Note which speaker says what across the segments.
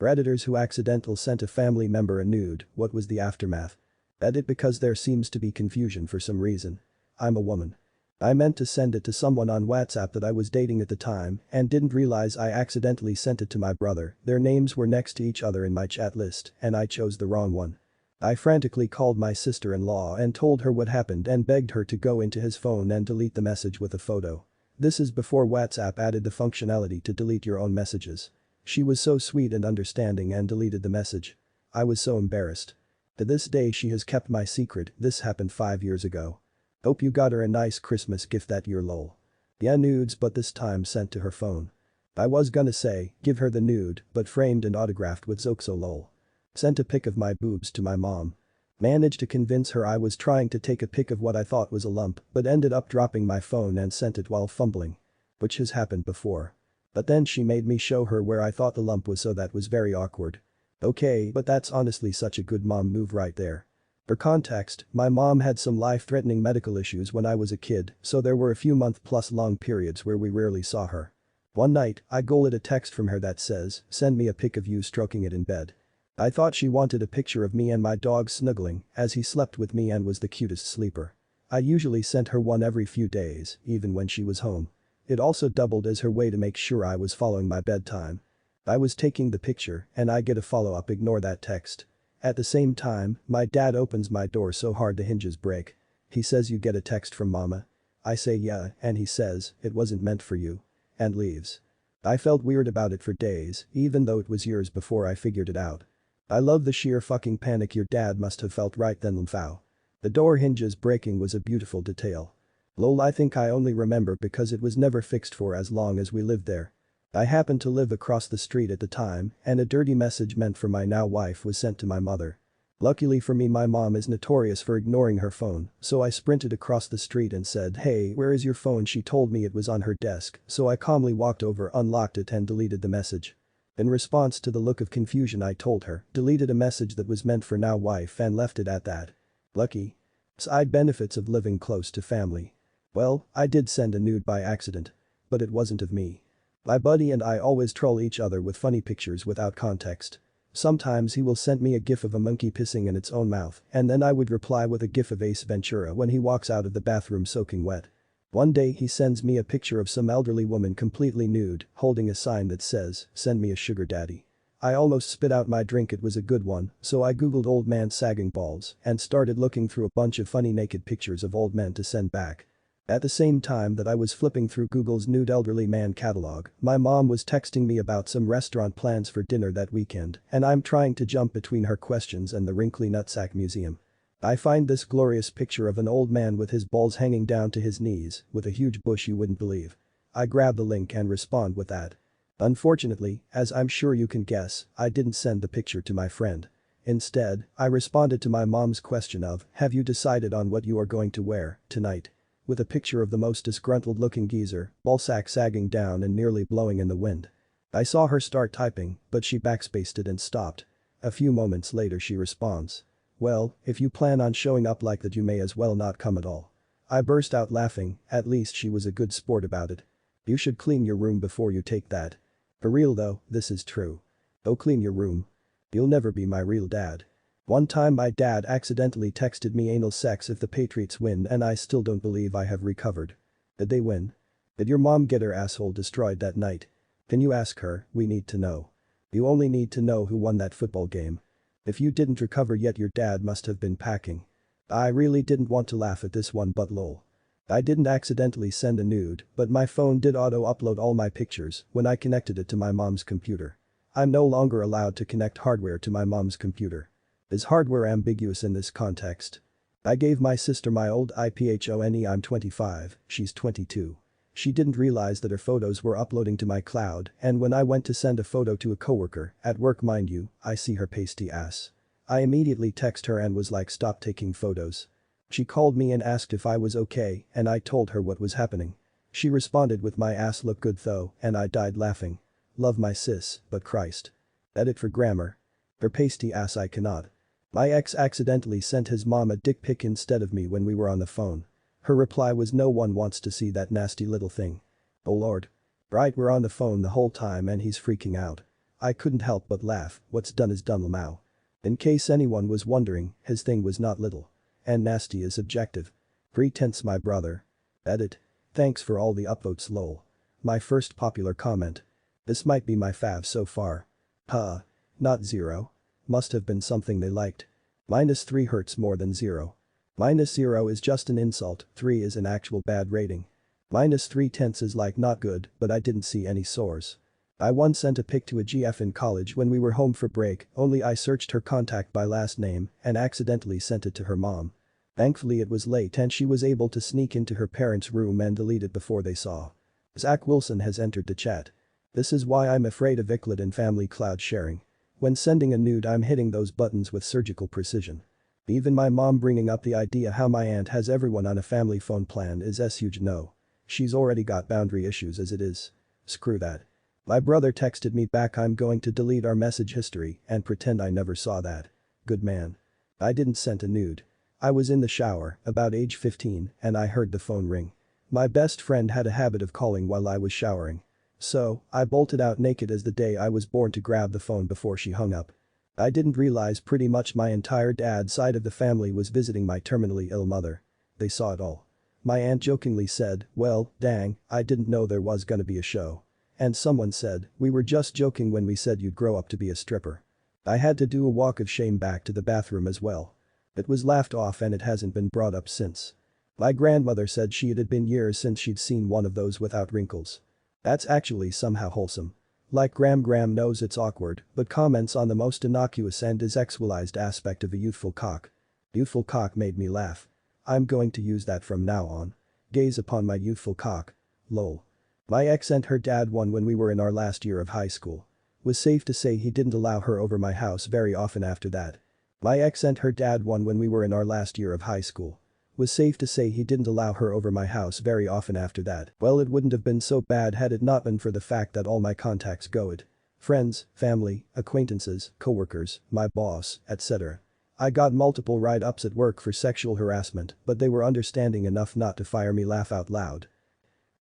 Speaker 1: Redditors who accidental sent a family member a nude, what was the aftermath? Edit because there seems to be confusion for some reason. I'm a woman. I meant to send it to someone on WhatsApp that I was dating at the time and didn't realize I accidentally sent it to my brother. Their names were next to each other in my chat list and I chose the wrong one. I frantically called my sister-in-law and told her what happened and begged her to go into his phone and delete the message with a photo. This is before WhatsApp added the functionality to delete your own messages. She was so sweet and understanding and deleted the message. I was so embarrassed. To this day she has kept my secret. This happened 5 years ago. Hope you got her a nice Christmas gift that year lol. Yeah, nudes, but this time sent to her phone. I was gonna say, give her the nude, but framed and autographed with Zoxo lol. Sent a pic of my boobs to my mom. Managed to convince her I was trying to take a pic of what I thought was a lump but ended up dropping my phone and sent it while fumbling. Which has happened before. But then she made me show her where I thought the lump was, so that was very awkward. Okay, but that's honestly such a good mom move right there. For context, my mom had some life-threatening medical issues when I was a kid, so there were a few month-plus long periods where we rarely saw her. One night, I got a text from her that says, "Send me a pic of you stroking it in bed." I thought she wanted a picture of me and my dog snuggling, as he slept with me and was the cutest sleeper. I usually sent her one every few days, even when she was home. It also doubled as her way to make sure I was following my bedtime. I was taking the picture and I get a follow-up, ignore that text. At the same time, my dad opens my door so hard the hinges break. He says, "You get a text from mama?" I say yeah and he says, "It wasn't meant for you." And leaves. I felt weird about it for days, even though it was years before I figured it out. I love the sheer fucking panic your dad must have felt right then. Lamphao. The door hinges breaking was a beautiful detail. Lol, I think I only remember because it was never fixed for as long as we lived there. I happened to live across the street at the time and a dirty message meant for my now wife was sent to my mother. Luckily for me my mom is notorious for ignoring her phone, so I sprinted across the street and said, "Hey, where is your phone?" She told me it was on her desk, so I calmly walked over, unlocked it and deleted the message. In response to the look of confusion I told her, deleted a message that was meant for now wife and left it at that. Lucky. Side benefits of living close to family. Well, I did send a nude by accident. But it wasn't of me. My buddy and I always troll each other with funny pictures without context. Sometimes he will send me a gif of a monkey pissing in its own mouth and then I would reply with a gif of Ace Ventura when he walks out of the bathroom soaking wet. One day he sends me a picture of some elderly woman completely nude, holding a sign that says, "Send me a sugar daddy." I almost spit out my drink, it was a good one, so I googled old man sagging balls and started looking through a bunch of funny naked pictures of old men to send back. At the same time that I was flipping through Google's nude elderly man catalog, my mom was texting me about some restaurant plans for dinner that weekend and I'm trying to jump between her questions and the wrinkly nutsack museum. I find this glorious picture of an old man with his balls hanging down to his knees with a huge bush you wouldn't believe. I grab the link and respond with that. Unfortunately, as I'm sure you can guess, I didn't send the picture to my friend. Instead, I responded to my mom's question of, "Have you decided on what you are going to wear tonight?" With a picture of the most disgruntled looking geezer, ballsack sagging down and nearly blowing in the wind. I saw her start typing, but she backspaced it and stopped. A few moments later she responds. "Well, if you plan on showing up like that you may as well not come at all." I burst out laughing, at least she was a good sport about it. You should clean your room before you take that. For real though, this is true. Oh, clean your room. You'll never be my real dad. One time my dad accidentally texted me anal sex if the Patriots win and I still don't believe I have recovered. Did they win? Did your mom get her asshole destroyed that night? Can you ask her? We need to know. You only need to know who won that football game. If you didn't recover yet your dad must have been packing. I really didn't want to laugh at this one but lol. I didn't accidentally send a nude, but my phone did auto-upload all my pictures when I connected it to my mom's computer. I'm no longer allowed to connect hardware to my mom's computer. Is hardware ambiguous in this context? I gave my sister my old iPhone. I'm 25, she's 22. She didn't realize that her photos were uploading to my cloud and when I went to send a photo to a coworker, at work mind you, I see her pasty ass. I immediately text her and was like, "Stop taking photos." She called me and asked if I was okay and I told her what was happening. She responded with, "My ass look good though," and I died laughing. Love my sis, but Christ. Edit for grammar. Her pasty ass I cannot. My ex accidentally sent his mom a dick pic instead of me when we were on the phone. Her reply was, "No one wants to see that nasty little thing." Oh lord. Right, we're on the phone the whole time and he's freaking out. I couldn't help but laugh, what's done is done Lamau. In case anyone was wondering, his thing was not little. And nasty is subjective. Pretense my brother. Edit. Thanks for all the upvotes lol. My first popular comment. This might be my fav so far. Huh. Not 0. Must have been something they liked. -3 hurts more than 0. -0 is just an insult, 3 is an actual bad rating. -3 is like not good, but I didn't see any sores. I once sent a pic to a GF in college when we were home for break, only I searched her contact by last name and accidentally sent it to her mom. Thankfully it was late and she was able to sneak into her parents' room and delete it before they saw. Zach Wilson has entered the chat. This is why I'm afraid of iCloud and family cloud sharing. When sending a nude I'm hitting those buttons with surgical precision. Even my mom bringing up the idea how my aunt has everyone on a family phone plan is a huge no. She's already got boundary issues as it is. Screw that. My brother texted me back I'm going to delete our message history and pretend I never saw that. Good man. I didn't send a nude. I was in the shower, about age 15, and I heard the phone ring. My best friend had a habit of calling while I was showering. So, I bolted out naked as the day I was born to grab the phone before she hung up. I didn't realize pretty much my entire dad's side of the family was visiting my terminally ill mother. They saw it all. My aunt jokingly said, well, dang, I didn't know there was gonna be a show. And someone said, we were just joking when we said you'd grow up to be a stripper. I had to do a walk of shame back to the bathroom as well. It was laughed off and it hasn't been brought up since. My grandmother said it had been years since she'd seen one of those without wrinkles. That's actually somehow wholesome. Like Graham knows it's awkward, but comments on the most innocuous and desexualized aspect of a youthful cock. Youthful cock made me laugh. I'm going to use that from now on. Gaze upon my youthful cock. Lol. My ex and her dad won when we were in our last year of high school. Was safe to say he didn't allow her over my house very often after that. My ex and her dad won when we were in our last year of high school. Was safe to say he didn't allow her over my house very often after that. Well, it wouldn't have been so bad had it not been for the fact that all my contacts go it. Friends, family, acquaintances, coworkers, my boss, etc. I got multiple write-ups at work for sexual harassment, but they were understanding enough not to fire me laugh out loud.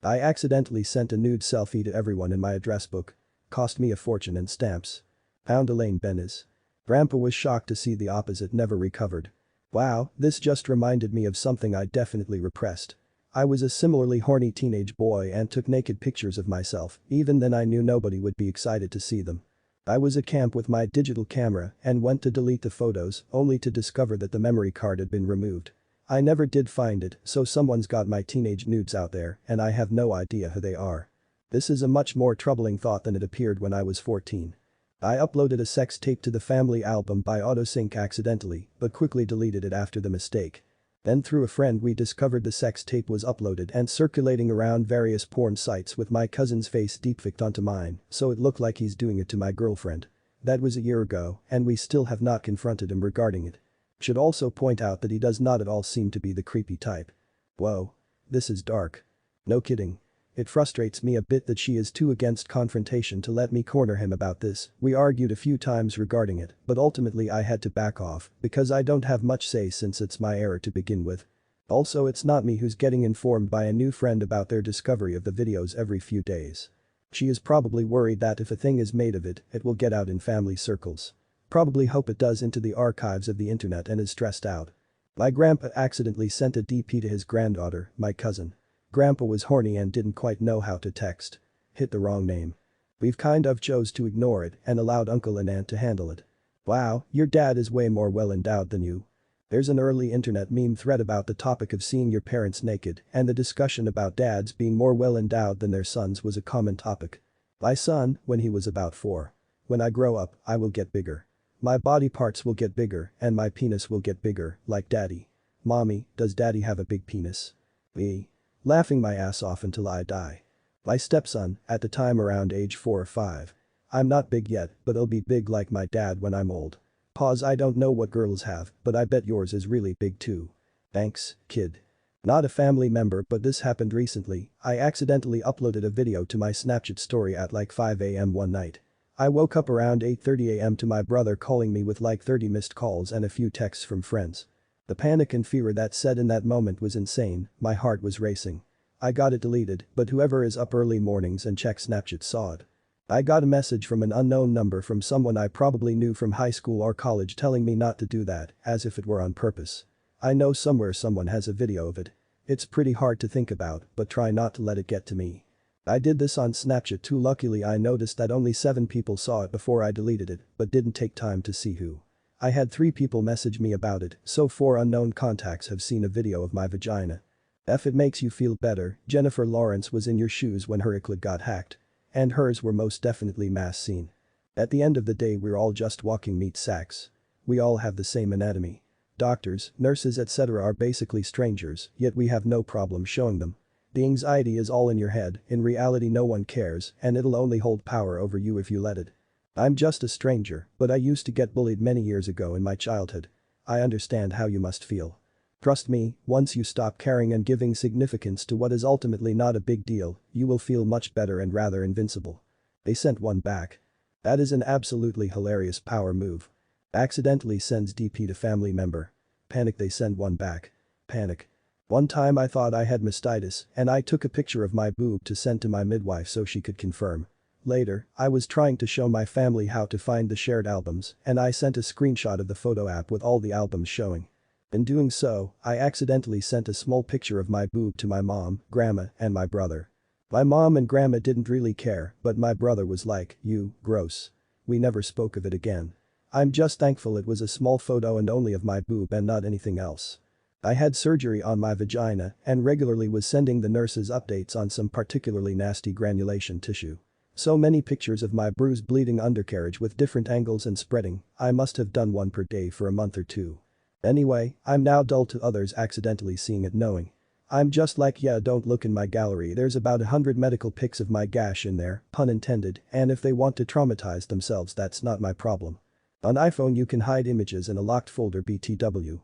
Speaker 1: I accidentally sent a nude selfie to everyone in my address book. Cost me a fortune in stamps. Pound Elaine Benes. Grandpa was shocked to see the opposite never recovered. Wow, this just reminded me of something I definitely repressed. I was a similarly horny teenage boy and took naked pictures of myself, even then I knew nobody would be excited to see them. I was at camp with my digital camera and went to delete the photos only to discover that the memory card had been removed. I never did find it, so someone's got my teenage nudes out there and I have no idea who they are. This is a much more troubling thought than it appeared when I was 14. I uploaded a sex tape to the family album by autosync accidentally, but quickly deleted it after the mistake. Then through a friend we discovered the sex tape was uploaded and circulating around various porn sites with my cousin's face deepfaked onto mine, so it looked like he's doing it to my girlfriend. That was a year ago, and we still have not confronted him regarding it. Should also point out that he does not at all seem to be the creepy type. Whoa. This is dark. No kidding. It frustrates me a bit that she is too against confrontation to let me corner him about this. We argued a few times regarding it, but ultimately I had to back off because I don't have much say since it's my error to begin with. Also, it's not me who's getting informed by a new friend about their discovery of the videos every few days. She is probably worried that if a thing is made of it, it will get out in family circles. Probably hope it does into the archives of the internet and is stressed out. My grandpa accidentally sent a DP to his granddaughter, my cousin. Grandpa was horny and didn't quite know how to text. Hit the wrong name. We've kind of chose to ignore it and allowed uncle and aunt to handle it. Wow, your dad is way more well endowed than you. There's an early internet meme thread about the topic of seeing your parents naked and the discussion about dads being more well endowed than their sons was a common topic. My son, when he was about 4. When I grow up, I will get bigger. My body parts will get bigger and my penis will get bigger, like daddy. Mommy, does daddy have a big penis? Me. Laughing my ass off until I die. My stepson, at the time around age 4 or 5. I'm not big yet, but I'll be big like my dad when I'm old. Pause. I don't know what girls have, but I bet yours is really big too. Thanks, kid. Not a family member, but this happened recently. I accidentally uploaded a video to my Snapchat story at like 5 AM one night. I woke up around 8:30 AM to my brother calling me with like 30 missed calls and a few texts from friends. The panic and fear that set in that moment was insane, my heart was racing. I got it deleted, but whoever is up early mornings and checks Snapchat saw it. I got a message from an unknown number from someone I probably knew from high school or college telling me not to do that, as if it were on purpose. I know somewhere someone has a video of it. It's pretty hard to think about, but try not to let it get to me. I did this on Snapchat too. Luckily I noticed that only 7 people saw it before I deleted it, but didn't take time to see who. I had 3 people message me about it, so 4 unknown contacts have seen a video of my vagina. If it makes you feel better, Jennifer Lawrence was in your shoes when her iCloud got hacked. And hers were most definitely mass seen. At the end of the day we're all just walking meat sacks. We all have the same anatomy. Doctors, nurses etc. are basically strangers, yet we have no problem showing them. The anxiety is all in your head, in reality no one cares and it'll only hold power over you if you let it. I'm just a stranger, but I used to get bullied many years ago in my childhood. I understand how you must feel. Trust me, once you stop caring and giving significance to what is ultimately not a big deal, you will feel much better and rather invincible. They sent one back. That is an absolutely hilarious power move. Accidentally sends DP to family member. Panic, they send one back. Panic. One time I thought I had mastitis and I took a picture of my boob to send to my midwife so she could confirm. Later, I was trying to show my family how to find the shared albums and I sent a screenshot of the photo app with all the albums showing. In doing so, I accidentally sent a small picture of my boob to my mom, grandma, and my brother. My mom and grandma didn't really care, but my brother was like, "You, gross." We never spoke of it again. I'm just thankful it was a small photo and only of my boob and not anything else. I had surgery on my vagina and regularly was sending the nurses updates on some particularly nasty granulation tissue. So many pictures of my bruised bleeding undercarriage with different angles and spreading, I must have done one per day for a month or 2. Anyway, I'm now dull to others accidentally seeing it knowing. I'm just like, yeah, don't look in my gallery, there's about 100 medical pics of my gash in there, pun intended, and if they want to traumatize themselves that's not my problem. On iPhone you can hide images in a locked folder BTW.